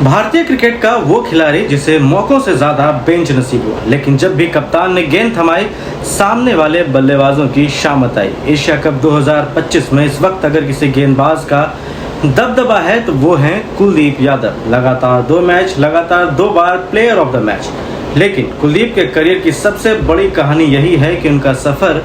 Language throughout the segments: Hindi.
भारतीय क्रिकेट का वो खिलाड़ी जिसे मौकों से ज्यादा बेंच नसीब हुआ, लेकिन जब भी कप्तान ने गेंद थमाई सामने वाले बल्लेबाजों की शामत आई। एशिया कप 2025 में इस वक्त अगर किसी गेंदबाज का दबदबा है तो वो हैं कुलदीप यादव। लगातार 2 मैच, लगातार 2 बार प्लेयर ऑफ द मैच। लेकिन कुलदीप के करियर की सबसे बड़ी कहानी यही है कि उनका सफर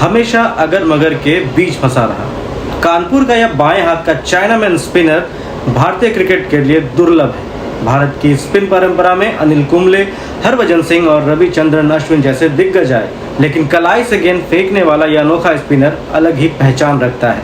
हमेशा अगर मगर के बीच फंसा रहा। कानपुर का यह बाएं हाथ का चाइनामैन स्पिनर भारतीय क्रिकेट के लिए दुर्लभ है। भारत की स्पिन परंपरा में अनिल कुंबले, हरभजन सिंह और रविचंद्रन अश्विन जैसे दिग्गज आए, लेकिन कलाई से गेंद फेंकने वाला यह अनोखा स्पिनर अलग ही पहचान रखता है।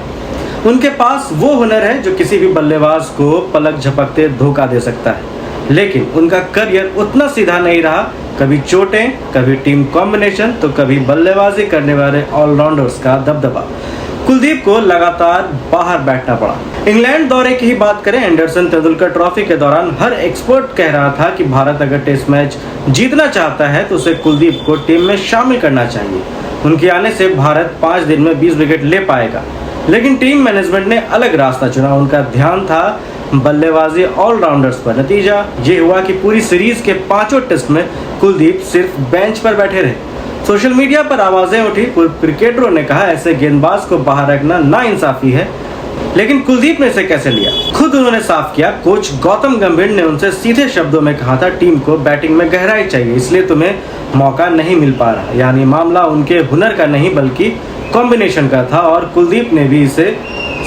उनके पास वो हुनर है जो किसी भी बल्लेबाज को पलक झपकते धोखा दे सकता है, लेकिन उनका करियर उतना सीधा नहीं रहा। कभी चोटें, कभी टीम कॉम्बिनेशन, तो कभी बल्लेबाजी करने वाले ऑलराउंडर्स का दबदबा। कुलदीप को लगातार बाहर बैठना पड़ा। इंग्लैंड दौरे की ही बात करें, एंडरसन तेंदुलकर ट्रॉफी के दौरान हर एक्सपर्ट कह रहा था कि भारत अगर टेस्ट मैच जीतना चाहता है तो उसे कुलदीप को टीम में शामिल करना चाहिए। उनके आने से भारत 5 दिन में 20 विकेट ले पाएगा, लेकिन टीम मैनेजमेंट ने अलग रास्ता चुना। उनका ध्यान था बल्लेबाजी ऑलराउंडर्स पर। नतीजा ये हुआ कि पूरी सीरीज के 5 टेस्ट में कुलदीप सिर्फ बेंच पर बैठे रहे। सोशल मीडिया पर आवाजें उठी, क्रिकेटरों ने कहा ऐसे गेंदबाज को बाहर रखना नाइंसाफी है, लेकिन कुलदीप ने इसे कैसे लिया? खुद उन्होंने साफ किया। कोच गौतम गंभीर ने उनसे सीधे शब्दों में कहा था, टीम को बैटिंग में गहराई चाहिए, इसलिए तुम्हें मौका नहीं मिल पा रहा। यानी मामला उनके हुनर का नहीं बल्कि कॉम्बिनेशन का था, और कुलदीप ने भी इसे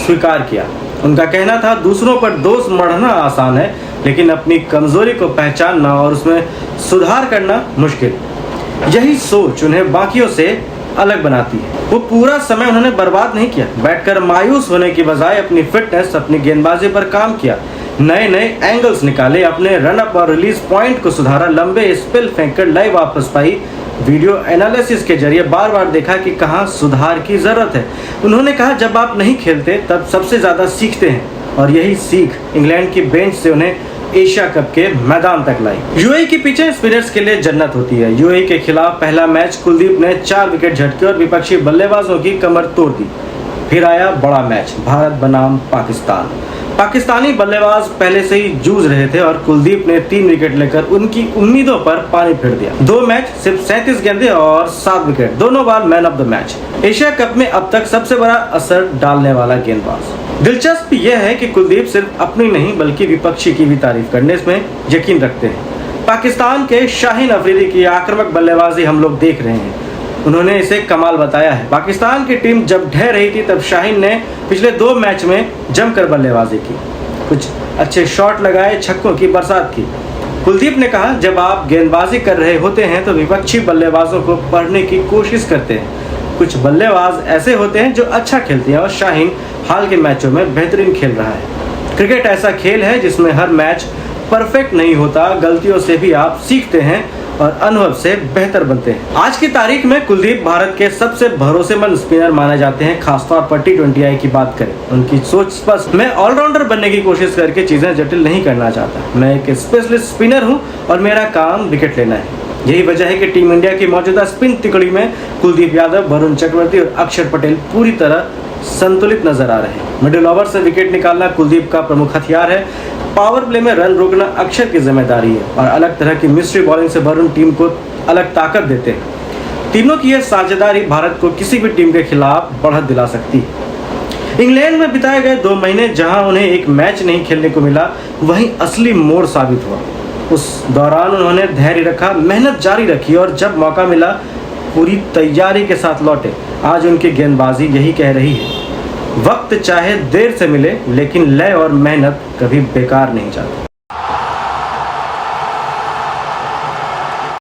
स्वीकार किया। उनका कहना था, दूसरों पर दोष मढ़ना आसान है, लेकिन अपनी कमजोरी को पहचानना और उसमें सुधार करना मुश्किल। यही सोच उन्हें बाकियों से अलग बनाती है। वो पूरा समय उन्होंने बर्बाद नहीं किया। बैठकर मायूस होने की बजाय अपनी फिटनेस, अपनी गेंदबाजी पर काम किया, नए एंगल्स निकाले, अपने रन अप और रिलीज पॉइंट को सुधारा, लंबे स्पिल फेंककर लाइव वापस पाई, वीडियो एनालिसिस के जरिए बार बार देखा कि कहां सुधार की जरूरत है। उन्होंने कहा, जब आप नहीं खेलते तब सबसे ज्यादा सीखते हैं, और यही सीख इंग्लैंड की बेंच से उन्हें एशिया कप के मैदान तक लाई। यूएई के पीछे स्पिनर्स के लिए जन्नत होती है। यूएई के खिलाफ पहला मैच कुलदीप ने 4 विकेट झटके और विपक्षी बल्लेबाजों की कमर तोड़ दी। फिर आया बड़ा मैच, भारत बनाम पाकिस्तान। पाकिस्तानी बल्लेबाज पहले से ही जूझ रहे थे और कुलदीप ने 3 विकेट लेकर उनकी उम्मीदों पर पानी फेर दिया। 2 मैच, सिर्फ 37 गेंदें और 7 विकेट, दोनों बार man of the match. Asia cup में अब तक सबसे बड़ा असर डालने वाला गेंदबाज। दिलचस्प यह है कि कुलदीप सिर्फ अपनी नहीं बल्कि विपक्षी की भी तारीफ करने में यकीन रखते हैं। पाकिस्तान के शाहीन अफरीदी की आक्रामक बल्लेबाजी हम लोग देख रहे हैं, उन्होंने इसे कमाल बताया है। पाकिस्तान की टीम जब ढह रही थी तब शाहीन ने पिछले 2 मैच में जमकर बल्लेबाजी की, कुछ अच्छे शॉट लगाए, छक्कों की बरसात की। कुलदीप ने कहा, जब आप गेंदबाजी कर रहे होते हैं तो विपक्षी बल्लेबाजों को पढ़ने की कोशिश करते हैं। कुछ बल्लेबाज ऐसे होते हैं जो अच्छा खेलते हैं, और शाहीन हाल के मैचों में बेहतरीन खेल रहा है। क्रिकेट ऐसा खेल है जिसमें हर मैच परफेक्ट नहीं होता, गलतियों से भी आप सीखते हैं और अनुभव से बेहतर बनते हैं। आज की तारीख में कुलदीप भारत के सबसे भरोसेमंद स्पिनर माने जाते हैं, खासतौर पर T20I की बात करें। उनकी सोच स्पष्ट, मैं ऑलराउंडर बनने की कोशिश करके चीजें जटिल नहीं करना चाहता। मैं एक स्पेशलिस्ट स्पिनर हूं और मेरा काम विकेट लेना है। यही वजह है कि टीम इंडिया की मौजूदा स्पिन तिकड़ी में कुलदीप यादव, वरुण चक्रवर्ती और अक्षर पटेल पूरी तरह संतुलित नजर आ रहे हैं। मिडिल ओवर से विकेट निकालना कुलदीप का प्रमुख हथियार है। पावर प्ले में रन रोकना अक्षर की जिम्मेदारी है, और अलग तरह की मिस्ट्री बॉलिंग से वरुण टीम को अलग ताकत देते हैं। तीनों की यह साझेदारी भारत को किसी भी टीम के खिलाफ बढ़त दिला सकती है। इंग्लैंड में बिताए गए 2 महीने जहां उन्हें एक मैच नहीं खेलने को मिला, वहीं असली मोड़ साबित हुआ। उस दौरान उन्होंने धैर्य रखा, मेहनत जारी रखी, और जब मौका मिला पूरी तैयारी के साथ लौटे। आज उनकी गेंदबाजी यही कह रही है, वक्त चाहे देर से मिले लेकिन लय और मेहनत कभी बेकार नहीं जाती।